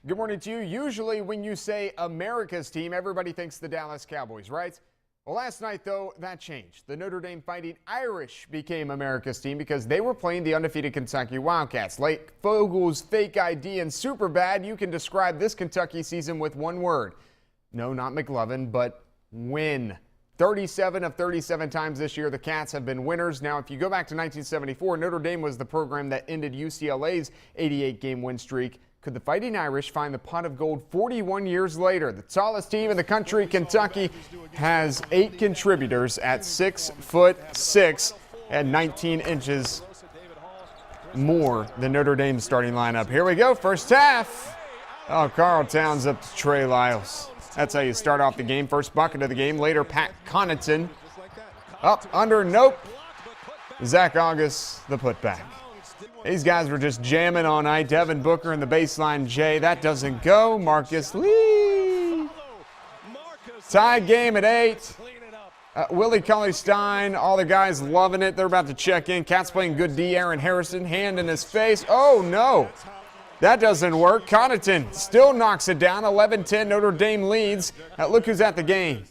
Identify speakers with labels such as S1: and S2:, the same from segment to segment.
S1: Good morning to you. Usually when you say America's team, everybody thinks the Dallas Cowboys, right? Well, last night, though, that changed. The Notre Dame Fighting Irish became America's team because they were playing the undefeated Kentucky Wildcats. Like Fogel's fake ID and super bad, you can describe this Kentucky season with one word. No, not McLovin, but win. 37 of 37 times this year, the Cats have been winners. Now, if you go back to 1974, Notre Dame was the program that ended UCLA's 88-game win streak. Could the Fighting Irish find the pot of gold 41 years later? The tallest team in the country, Kentucky, has 8 contributors at 6'6" and 19 inches more than Notre Dame's starting lineup. Here we go, first half. Oh, Carl Towns up to Trey Lyles. That's how you start off the game. First bucket of the game. Later, Pat Connaughton. Up, under, nope. Zach August, the putback. These guys were just jamming all night. Devin Booker in the baseline J. That doesn't go. Marcus Lee. Tied game at 8. Willie Cauley-Stein, all the guys loving it. They're about to check in. Cats playing good D. Aaron Harrison, hand in his face. Oh, no. That doesn't work. Connaughton still knocks it down. 11-10, Notre Dame leads. Look who's at the game.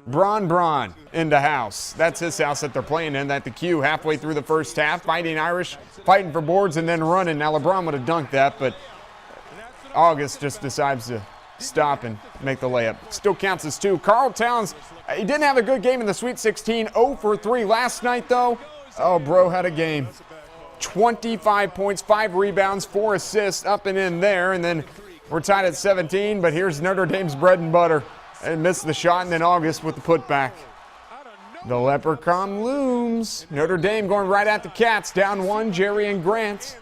S1: Braun in the house. That's his house that they're playing in at the Q halfway through the first half. Fighting Irish, fighting for boards and then running. Now LeBron would have dunked that, but August just decides to stop and make the layup. Still counts as 2. Carl Towns, he didn't have a good game in the Sweet 16. 0 for 3 last night, though. Oh, bro had a game. 25 points, 5 rebounds, 4 assists up and in there. And then we're tied at 17, but here's Notre Dame's bread and butter. And missed the shot, and then August with the putback. The leprechaun looms. Notre Dame going right at the Cats. Down 1, Jerry and Grant.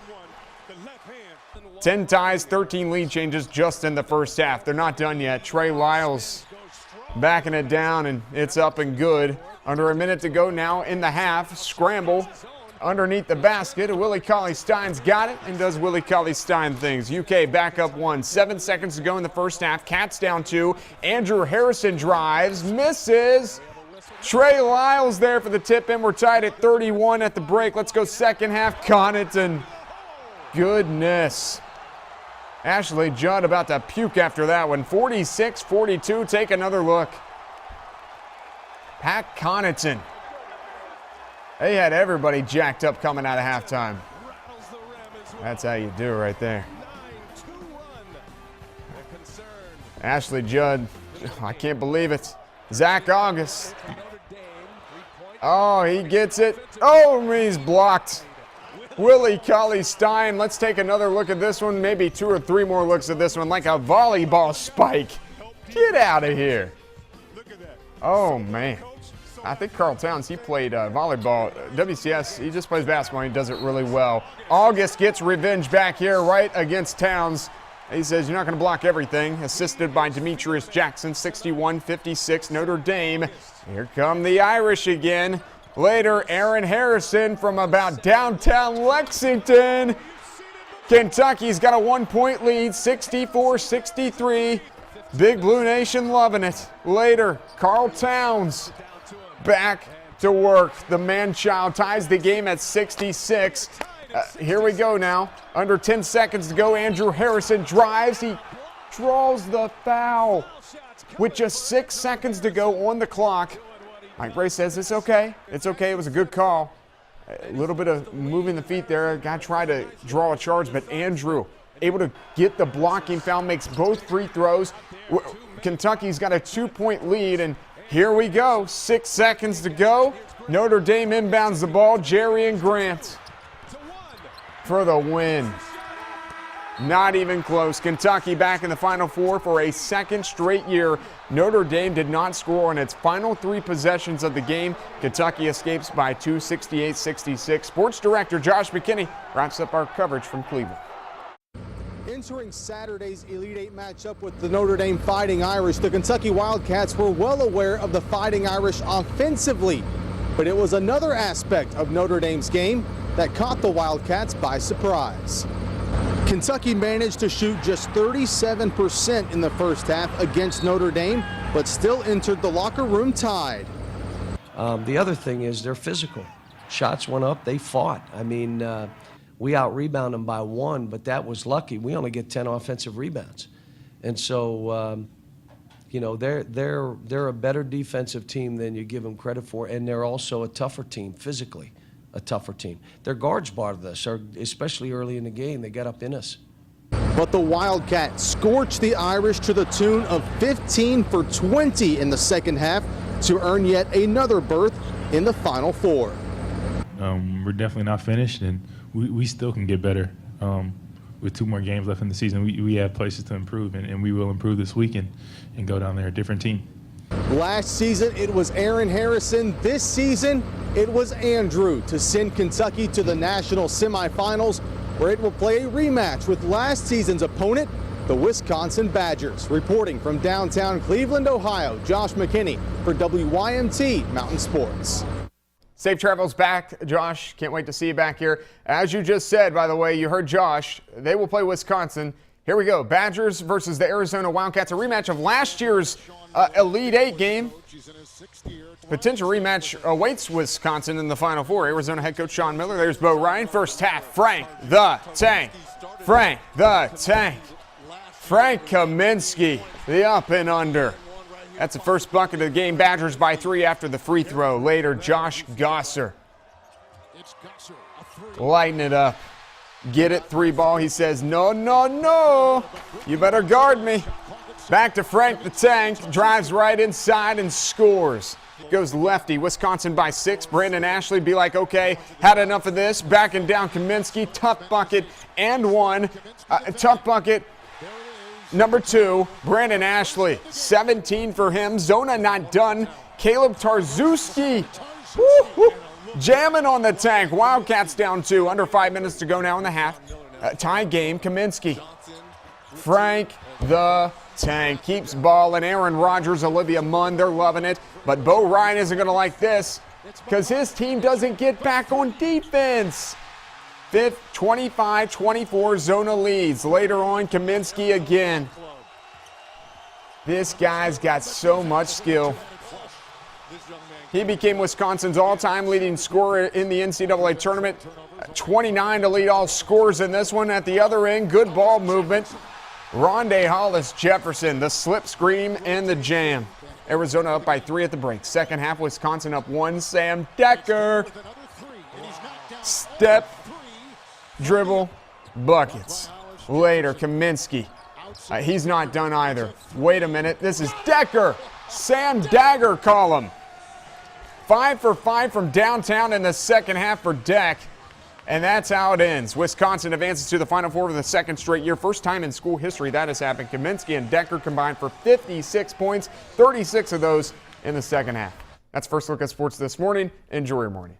S1: 10 ties, 13 lead changes just in the first half. They're not done yet. Trey Lyles backing it down, and it's up and good. Under a minute to go now in the half. Scramble underneath the basket. Willie Cauley-Stein's got it and does Willie Cauley-Stein things. UK back up 1. 7 seconds to go in the first half. Cats down 2. Andrew Harrison drives, misses. Trey Lyles there for the tip in. We're tied at 31 at the break. Let's go second half. Connaughton. Goodness. Ashley Judd about to puke after that one. 46-42. Take another look. Pat Connaughton. They had everybody jacked up coming out of halftime. That's how you do it right there. Ashley Judd, I can't believe it. Zach August. Oh, he gets it. Oh, he's blocked. Willie Cauley-Stein. Let's take another look at this one. Maybe 2 or 3 more looks at this one. Like a volleyball spike. Get out of here. Oh, man. I think Carl Towns, he played volleyball. WCS, he just plays basketball. He does it really well. August gets revenge back here right against Towns. He says, you're not going to block everything. Assisted by Demetrius Jackson, 61-56, Notre Dame. Here come the Irish again. Later, Aaron Harrison from about downtown Lexington. Kentucky's got a 1-point lead, 64-63. Big Blue Nation loving it. Later, Carl Towns. Back to work. The man-child ties the game at 66. Here we go now. Under 10 seconds to go. Andrew Harrison drives. He draws the foul. With just 6 seconds to go on the clock. Mike Bray says it's okay. It's okay. It was a good call. A little bit of moving the feet there. Guy tried to draw a charge, but Andrew able to get the blocking foul, makes both free throws. Kentucky's got a 2-point lead, and here we go. 6 seconds to go. Notre Dame inbounds the ball. Jerry and Grant for the win. Not even close. Kentucky back in the Final Four for a second straight year. Notre Dame did not score on its final 3 possessions of the game. Kentucky escapes by 2, 68-66. Sports Director Josh McKinney wraps up our coverage from Cleveland.
S2: Entering Saturday's Elite Eight matchup with the Notre Dame Fighting Irish, the Kentucky Wildcats were well aware of the Fighting Irish offensively, but it was another aspect of Notre Dame's game that caught the Wildcats by surprise. Kentucky managed to shoot just 37% in the first half against Notre Dame, but still entered the locker room tied.
S3: The other thing is they're physical. Shots went up, they fought. I mean, We out-rebound them by 1, but that was lucky. We only get 10 offensive rebounds. And so, they're a better defensive team than you give them credit for, and they're also a tougher team, physically a tougher team. Their guards bothered us, especially early in the game. They got up in us.
S2: But the Wildcats scorched the Irish to the tune of 15 for 20 in the second half to earn yet another berth in the Final Four.
S4: We're definitely not finished, and we still can get better. With 2 more games left in the season, we have places to improve, and we will improve this weekend and go down there a different team.
S2: Last season, it was Aaron Harrison. This season, it was Andrew to send Kentucky to the national semifinals, where it will play a rematch with last season's opponent, the Wisconsin Badgers. Reporting from downtown Cleveland, Ohio, Josh McKinney for WYMT Mountain Sports.
S1: Safe travels back, Josh. Can't wait to see you back here. As you just said, by the way, you heard Josh. They will play Wisconsin. Here we go. Badgers versus the Arizona Wildcats, a rematch of last year's Elite Eight game. Potential rematch awaits Wisconsin in the Final Four. Arizona head coach Sean Miller. There's Bo Ryan. First half, Frank the Tank. Frank the Tank. Frank Kaminsky, the up and under. That's the first bucket of the game. Badgers by 3 after the free throw. Later, Josh Gosser lighting it up. Get it, 3 ball. He says, no, no, no. You better guard me. Back to Frank the Tank. Drives right inside and scores. Goes lefty. Wisconsin by 6. Brandon Ashley be like, okay, had enough of this. Backing down Kaminsky. Tough bucket and 1. Tough bucket. Number 2, Brandon Ashley. 17 for him. Zona not done. Caleb Tarzewski. Jamming on the Tank. Wildcats down 2. Under 5 minutes to go now in the half. Tie game. Kaminsky. Frank the Tank keeps balling. Aaron Rodgers, Olivia Munn, they're loving it. But Bo Ryan isn't going to like this because his team doesn't get back on defense. 5th, 25-24, Zona leads. Later on, Kaminsky again. This guy's got so much skill. He became Wisconsin's all-time leading scorer in the NCAA tournament. 29 to lead all scorers in this one. At the other end, good ball movement. Rondé Hollis Jefferson, the slip screen and the jam. Arizona up by 3 at the break. Second half, Wisconsin up 1. Sam Decker. Step. Dribble, buckets. Later, Kaminsky. He's not done either. Wait a minute. This is Decker. Sam Dagger column. 5 for 5 from downtown in the second half for Deck. And that's how it ends. Wisconsin advances to the Final Four for the second straight year. First time in school history that has happened. Kaminsky and Decker combined for 56 points, 36 of those in the second half. That's First Look at Sports this morning. Enjoy your morning.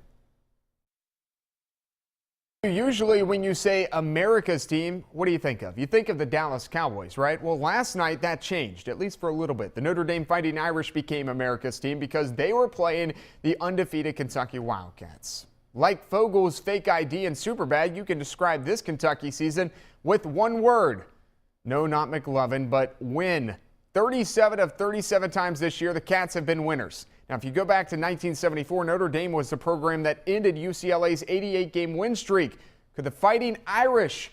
S1: Usually when you say America's team, what do you think of? You think of the Dallas Cowboys, right? Well, last night that changed, at least for a little bit. The Notre Dame Fighting Irish became America's team because they were playing the undefeated Kentucky Wildcats. Like Fogel's fake ID and Superbad, you can describe this Kentucky season with one word. No, not McLovin, but win. 37 of 37 times this year, the Cats have been winners. Now, if you go back to 1974, Notre Dame was the program that ended UCLA's 88-game win streak. Could the Fighting Irish,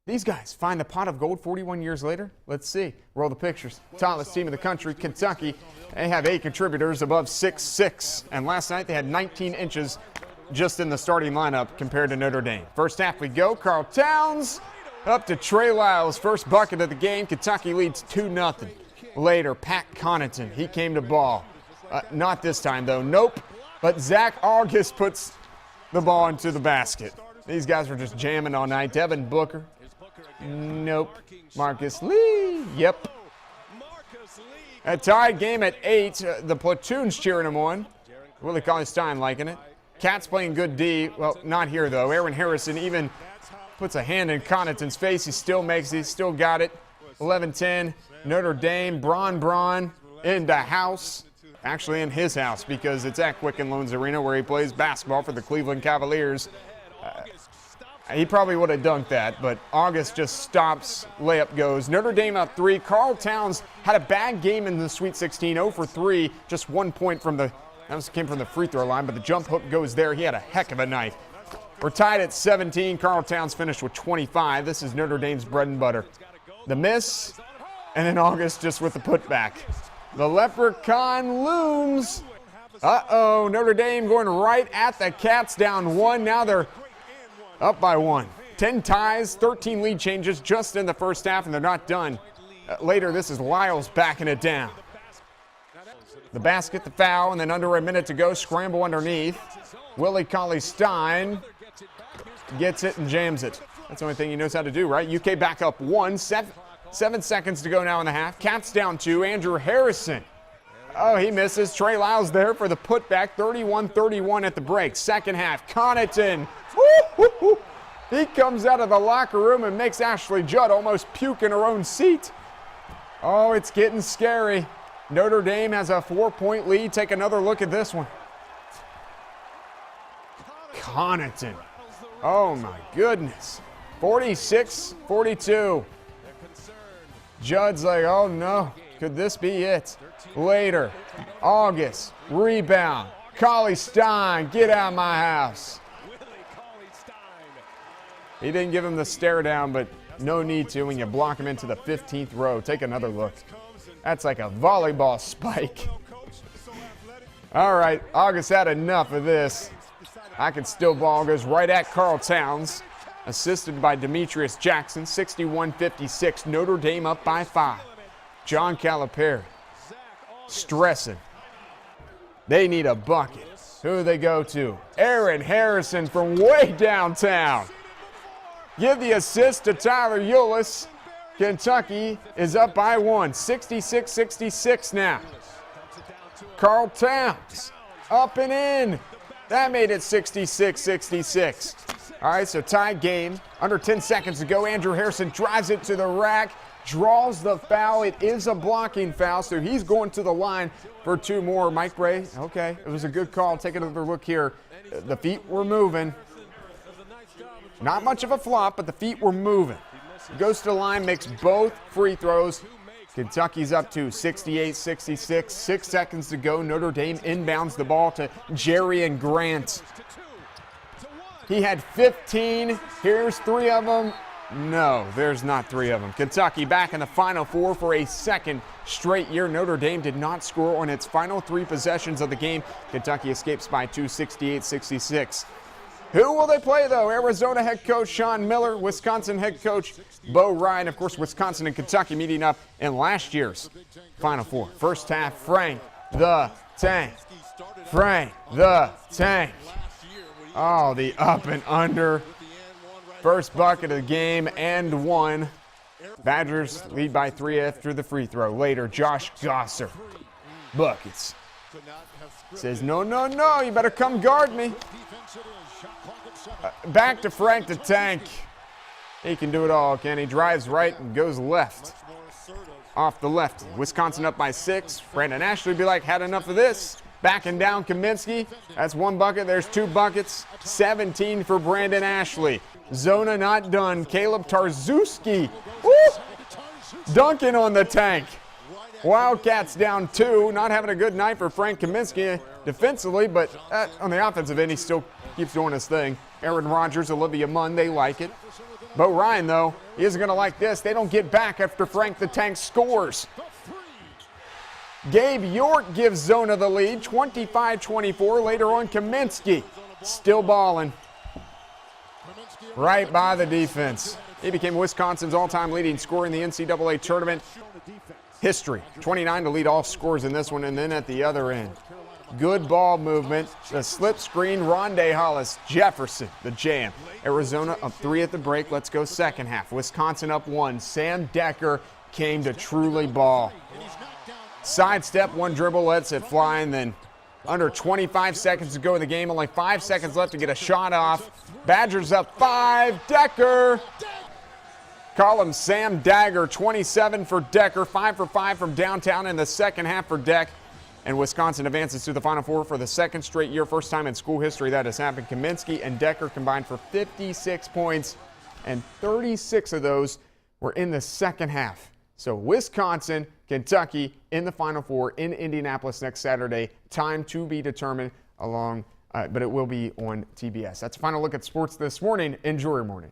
S1: these guys, find the pot of gold 41 years later? Let's see. Roll the pictures. Tallest team in the country, Kentucky. They have 8 contributors above 6'6", and last night they had 19 inches just in the starting lineup compared to Notre Dame. First half we go. Carl Towns up to Trey Lyles. First bucket of the game. Kentucky leads 2-0. Later, Pat Connaughton. He came to ball. Not this time, though. Nope. But Zach August puts the ball into the basket. These guys were just jamming all night. Devin Booker. Nope. Marcus Lee. Yep. A tied game at 8. The platoon's cheering him on. Willie Cauley-Stein liking it. Cats playing good D. Well, not here, though. Aaron Harrison even puts a hand in Connaughton's face. He still makes it. He still got it. 11-10. Notre Dame. Braun in the house. Actually in his house because it's at Quicken Loans Arena where he plays basketball for the Cleveland Cavaliers. He probably would have dunked that, but August just stops, layup goes. Notre Dame up 3. Carl Towns had a bad game in the Sweet 16, 0 for 3, just 1 point from came from the free throw line, but the jump hook goes there. He had a heck of a night. We're tied at 17. Carltown's finished with 25. This is Notre Dame's bread and butter. The miss, and then August just with the putback. The leprechaun looms. Uh-oh, Notre Dame going right at the Cats, down 1. Now they're up by 1. 10 ties, 13 lead changes just in the first half, and they're not done. Later, this is Lyles backing it down. The basket, the foul, and then under a minute to go, scramble underneath. Willie Cauley-Stein gets it and jams it. That's the only thing he knows how to do, right? UK back up 1, 7 seconds to go now in the half. Cats down 2, Andrew Harrison. Oh, he misses. Trey Lyles there for the putback, 31-31 at the break. Second half, Connaughton. Woo-hoo-hoo. He comes out of the locker room and makes Ashley Judd almost puke in her own seat. Oh, it's getting scary. Notre Dame has a 4-point lead. Take another look at this one. Connaughton. Oh, my goodness. 46-42. Judd's like, oh, no. Could this be it? Later, August, rebound. Cauley-Stein, get out of my house. He didn't give him the stare down, but no need to when you block him into the 15th row. Take another look. That's like a volleyball spike. All right, August had enough of this. I can still ball, goes right at Carl Towns, assisted by Demetrius Jackson, 61-56. Notre Dame up by 5. John Calipari stressing. They need a bucket. Who do they go to? Aaron Harrison from way downtown. Give the assist to Tyler Eulis. Kentucky is up by 1, 66-66 now. Carl Towns up and in. That made it 66-66. All right, so tied game. Under 10 seconds to go. Andrew Harrison drives it to the rack, draws the foul. It is a blocking foul, so he's going to the line for 2 more. Mike Bray, okay, it was a good call. Take another look here. The feet were moving. Not much of a flop, but the feet were moving. Goes to the line, makes both free throws. Kentucky's up to 68-66. 6 seconds to go. Notre Dame inbounds the ball to Jerry and Grant. He had 15. Here's 3 of them. No, there's not 3 of them. Kentucky back in the Final Four for a second straight year. Notre Dame did not score on its final 3 possessions of the game. Kentucky escapes by 2, 68-66. Who will they play, though? Arizona head coach Sean Miller, Wisconsin head coach Bo Ryan. Of course, Wisconsin and Kentucky meeting up in last year's Final Four. First half, Frank the Tank. Frank the Tank. Oh, the up and under. First bucket of the game and 1. Badgers lead by 3 after the free throw. Later, Josh Gosser. Buckets. Says, no, no, no, you better come guard me. Back to Frank the Tank. He can do it all, can he? Drives right and goes left. Off the left. Wisconsin up by 6. Brandon Ashley would be like, had enough of this. Backing down Kaminsky. That's 1 bucket. There's 2 buckets. 17 for Brandon Ashley. Zona not done. Caleb Tarzewski. Woo! Dunking on the Tank. Wildcats down 2. Not having a good night for Frank Kaminsky defensively, but on the offensive end, he still keeps doing his thing. Aaron Rodgers, Olivia Munn, they like it. Bo Ryan, though, he isn't going to like this. They don't get back after Frank the Tank scores. Gabe York gives Zona the lead, 25-24. Later on, Kaminsky still balling. Right by the defense. He became Wisconsin's all-time leading scorer in the NCAA tournament history. 29 to lead all scorers in this one, and then at the other end. Good ball movement. The slip screen, Rondé Hollis, Jefferson, the jam. Arizona up 3 at the break. Let's go second half. Wisconsin up 1. Sam Decker came to truly ball. Sidestep, 1 dribble, lets it fly, and then under 25 seconds to go in the game. Only 5 seconds left to get a shot off. Badgers up 5. Decker. Call him Sam Dagger. 27 for Decker. 5 for 5 from downtown in the second half for Deck. And Wisconsin advances to the Final Four for the second straight year. First time in school history that has happened. Kaminsky and Decker combined for 56 points, and 36 of those were in the second half. So Wisconsin, Kentucky in the Final Four in Indianapolis next Saturday. Time to be determined along but it will be on TBS. That's a final look at sports this morning. Enjoy your morning.